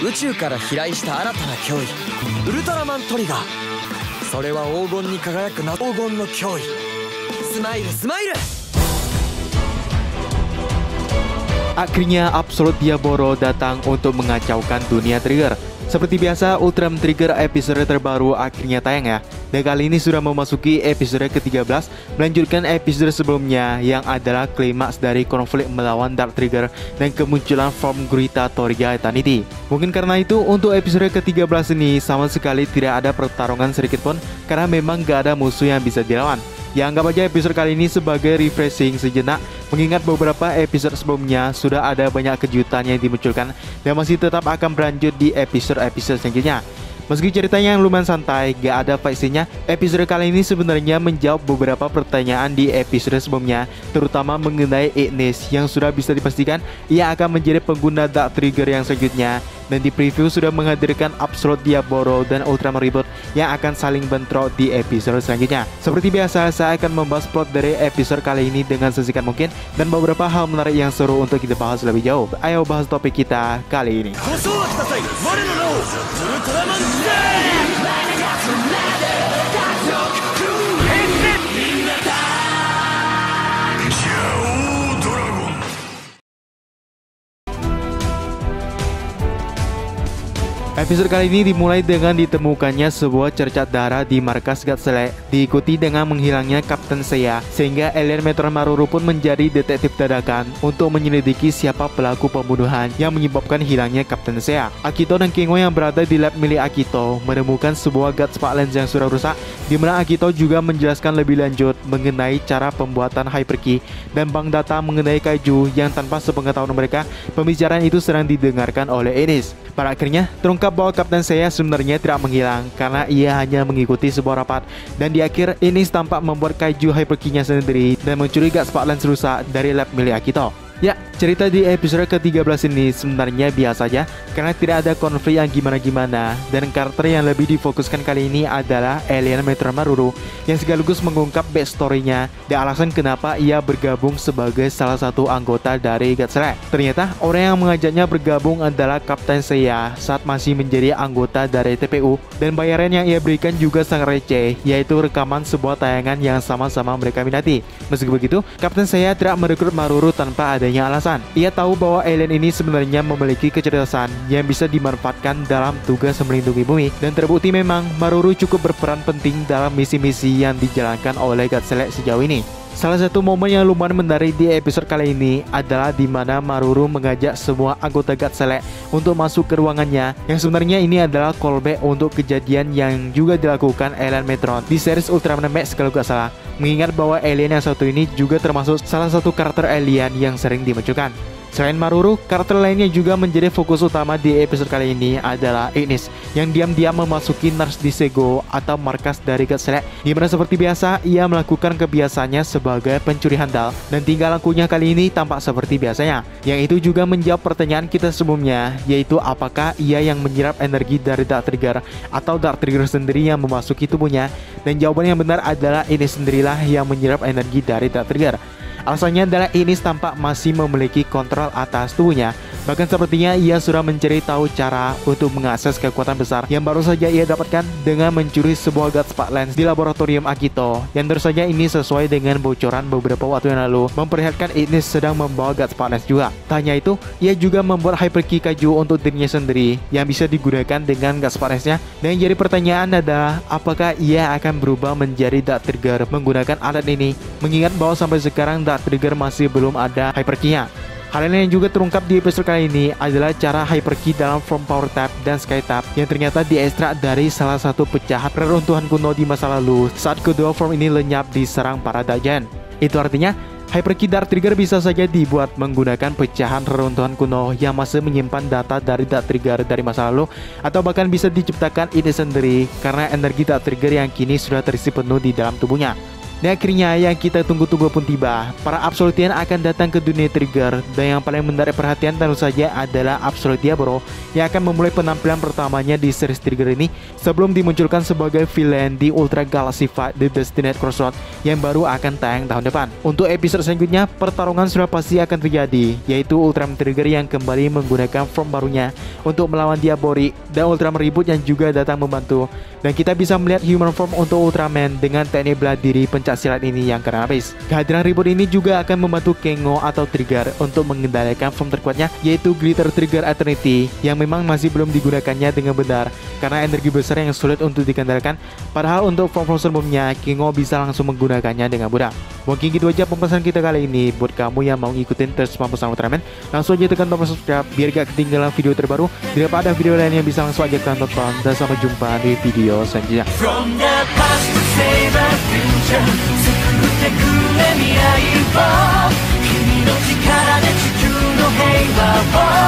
宇宙から飛来した新たな脅威ウルトラマントリガー。それは黄金に輝く黄金の脅威。スマイルスマイル。 Akhirnya Absolute Diablo datang untuk mengacaukan dunia Trigger. Seperti biasa, Ultraman Trigger episode terbaru akhirnya tayang ya. Dan kali ini sudah memasuki episode ke-13, melanjutkan episode sebelumnya yang adalah klimaks dari konflik melawan Dark Trigger dan kemunculan form Gurita Toriga Eternity. Mungkin karena itu untuk episode ke-13 ini sama sekali tidak ada pertarungan sedikit pun, karena memang gak ada musuh yang bisa dilawan. Ya anggap aja episode kali ini sebagai refreshing sejenak, mengingat beberapa episode sebelumnya sudah ada banyak kejutan yang dimunculkan dan masih tetap akan berlanjut di episode-episode selanjutnya. Meski ceritanya yang lumayan santai, gak ada fight scene-nya, episode kali ini sebenarnya menjawab beberapa pertanyaan di episode sebelumnya, terutama mengenai Ignis yang sudah bisa dipastikan ia akan menjadi pengguna Dark Trigger yang selanjutnya. Dan di preview sudah menghadirkan Absolute Diablo dan Ultraman Reboot yang akan saling bentrok di episode selanjutnya. Seperti biasa, saya akan membahas plot dari episode kali ini dengan sesingkat mungkin dan beberapa hal menarik yang seru untuk kita bahas lebih jauh. Ayo bahas topik kita kali ini. Episode kali ini dimulai dengan ditemukannya sebuah cercat darah di markas God Select, diikuti dengan menghilangnya Kapten Seiya, sehingga alien Meteor Maruru pun menjadi detektif dadakan untuk menyelidiki siapa pelaku pembunuhan yang menyebabkan hilangnya Kapten Seiya. Akito dan Kingo yang berada di lab milik Akito menemukan sebuah God Spark Lens yang sudah rusak, di mana Akito juga menjelaskan lebih lanjut mengenai cara pembuatan Hyperkey dan bank data mengenai kaiju yang tanpa sepengetahuan mereka, pembicaraan itu sedang didengarkan oleh Ignis. Pada akhirnya, terungkap bahwa Kapten Seiya sebenarnya tidak menghilang karena ia hanya mengikuti sebuah rapat, dan di akhir Ignis tampak membuat kaiju Hyperkey-nya sendiri dan mencuri God Spark Lens rusak dari lab milik Akito. Ya, cerita di episode ke-13 ini sebenarnya biasa saja karena tidak ada konflik yang gimana-gimana, dan karakter yang lebih difokuskan kali ini adalah alien Meteor Maruru yang sekaligus mengungkap backstory-nya dan alasan kenapa ia bergabung sebagai salah satu anggota dari God Select. Ternyata orang yang mengajaknya bergabung adalah Kapten Seiya saat masih menjadi anggota dari TPU, dan bayaran yang ia berikan juga sangat receh, yaitu rekaman sebuah tayangan yang sama-sama mereka minati. Meski begitu, Kapten Seiya tidak merekrut Maruru tanpa adanya alasan. Ia tahu bahwa alien ini sebenarnya memiliki kecerdasan yang bisa dimanfaatkan dalam tugas melindungi bumi, dan terbukti memang Maruru cukup berperan penting dalam misi-misi yang dijalankan oleh God Select sejauh ini. Salah satu momen yang lumayan menarik di episode kali ini adalah di mana Maruru mengajak semua anggota God Select untuk masuk ke ruangannya, yang sebenarnya ini adalah callback untuk kejadian yang juga dilakukan alien Metron di series Ultraman Max kalau gak salah, mengingat bahwa alien yang satu ini juga termasuk salah satu karakter alien yang sering dimunculkan. Selain Maruru, karakter lainnya juga menjadi fokus utama di episode kali ini adalah Ignis yang diam-diam memasuki Nars Disego atau markas dari God Select, di mana seperti biasa ia melakukan kebiasaannya sebagai pencuri handal, dan tingkah lakunya kali ini tampak seperti biasanya, yang itu juga menjawab pertanyaan kita sebelumnya, yaitu apakah ia yang menyerap energi dari Dark Trigger atau Dark Trigger sendiri yang memasuki tubuhnya, dan jawaban yang benar adalah Ignis sendirilah yang menyerap energi dari Dark Trigger. Alasannya adalah Ignis tampak masih memiliki kontrol atas tubuhnya. Bahkan sepertinya ia sudah mencari tahu cara untuk mengakses kekuatan besar yang baru saja ia dapatkan dengan mencuri sebuah God Spark Lens di laboratorium Akito. Yang tentu saja ini sesuai dengan bocoran beberapa waktu yang lalu memperlihatkan Ignis sedang membawa God Spark Lens juga. Tak hanya itu, ia juga membuat Hyperkey kaiju untuk dirinya sendiri yang bisa digunakan dengan God Spark Lens-nya. Dan yang jadi pertanyaan adalah apakah ia akan berubah menjadi Dark Trigger menggunakan alat ini, mengingat bahwa sampai sekarang Dark Trigger masih belum ada Hyperkey-nya. Hal lain yang juga terungkap di episode kali ini adalah cara Hyperkey dalam form Power Tap dan Sky Tap yang ternyata diekstrak dari salah satu pecahan reruntuhan kuno di masa lalu saat kedua form ini lenyap diserang para Dajan. Itu artinya Hyperkey Dark Trigger bisa saja dibuat menggunakan pecahan reruntuhan kuno yang masih menyimpan data dari Dark Trigger dari masa lalu, atau bahkan bisa diciptakan ini sendiri karena energi Dark Trigger yang kini sudah terisi penuh di dalam tubuhnya. Dan akhirnya yang kita tunggu-tunggu pun tiba. Para Absolutian akan datang ke dunia Trigger, dan yang paling menarik perhatian tentu saja adalah Absolute Diablo yang akan memulai penampilan pertamanya di series Trigger ini sebelum dimunculkan sebagai villain di Ultra Galaxy Fight The Destined Crossroad yang baru akan tayang tahun depan. Untuk episode selanjutnya, pertarungan sudah pasti akan terjadi, yaitu Ultraman Trigger yang kembali menggunakan form barunya untuk melawan Diabolic, dan Ultraman Reboot yang juga datang membantu. Dan kita bisa melihat human form untuk Ultraman dengan teknik belah diri pencak silat ini yang keren habis. Kehadiran Reboot ini juga akan membantu Kengo atau Trigger untuk mengendalikan form terkuatnya, yaitu Glitter Trigger Eternity yang memang masih belum digunakannya dengan benar karena energi besar yang sulit untuk dikendalikan. Padahal untuk form sebelumnya, Kengo bisa langsung menggunakannya dengan mudah. Mungkin gitu aja pembahasan kita kali ini. Buat kamu yang mau ngikutin terus pembahasan Ultraman, langsung aja tekan tombol subscribe biar gak ketinggalan video terbaru. Bila ada video lain yang bisa langsung aja kalian tonton. Dan sampai jumpa di video selanjutnya. From the past to save the future, 作ってくれ未来を君の力で地球の平和を